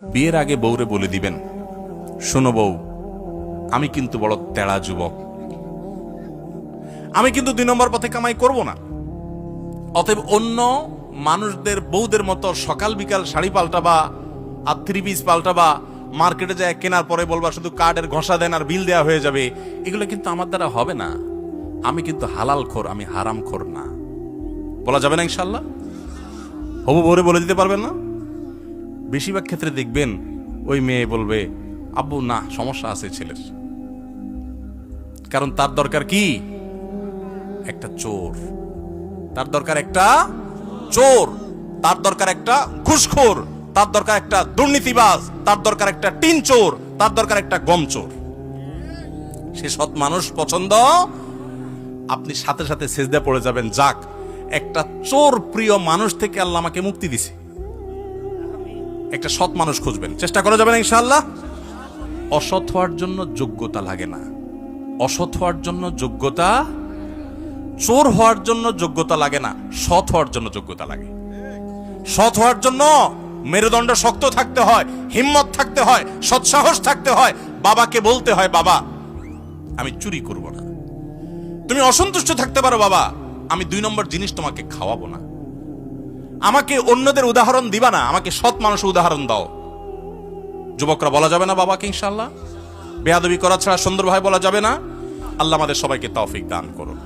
বিয়ের আগে বউরে বলে দিবেন, শোনো বউ, আমি কিন্তু বড় তেড়া যুবক, আমি কিন্তু 2 নম্বর পথে কামাই করব না। অতএব অন্য মানুষদের বউদের মতো সকাল বিকাল শাড়ি পাল্টাবা আর 3 পিস পাল্টাবা, মার্কেটে যায় কেনার পরে বলবা শুধু কার্ডের ঘষা দেন আর বিল দেওয়া হয়ে যাবে, এগুলো কিন্তু আমার দ্বারা হবে না। আমি কিন্তু হালাল খোর, আমি হারাম খোর না। বলা যাবে না ইনশাল্লাহ? হবু বউরে বলে দিতে পারবেন না? বেশিরভাগ ক্ষেত্রে দেখবেন ওই মেয়ে বলবে, আব্বু না, সমস্যা আছে ছেলের, কারণ তার দরকার কি? একটা চোর। তার দরকার একটা চোর, তার দরকার একটা ঘুষখোর, তার দরকার একটা দুর্নীতিবাজ, তার দরকার একটা টিন চোর, তার দরকার একটা গম চোর। সে সৎ মানুষ পছন্দ, আপনি সাথে সাথে সেজদা পড়ে যাবেন, যাক একটা চোর প্রিয় মানুষ থেকে আল্লাহ আমাকে মুক্তি দিছে। একটা সৎ মানুষ খুঁজবেন, চেষ্টা করা যাবে না ইনশাআল্লাহ। অসৎ হওয়ার জন্য যোগ্যতা লাগে না, অসৎ হওয়ার জন্য যোগ্যতা, চোর হওয়ার জন্য যোগ্যতা লাগে না, সৎ হওয়ার জন্য যোগ্যতা লাগে। সৎ হওয়ার জন্য মেরুদণ্ড শক্ত থাকতে হয়, হিম্মত থাকতে হয়, সৎসাহস থাকতে হয়। বাবাকে বলতে হয়, বাবা আমি চুরি করব না। তুমি অসন্তুষ্ট থাকতে পারো, বাবা আমি 2 নম্বর জিনিস তোমাকে খাওয়াবো না। আমাকে অন্যদের উদাহরণ দিবা না, আমাকে সৎ মানুষের উদাহরণ দাও। যুবকরা বলা যাবে না বাবাকে ইনশাআল্লাহ? বেয়াদবি করা ছাড়া সুন্দর ভাই বলা যাবে না। আল্লাহ আমাদের সবাইকে তৌফিক দান করুন।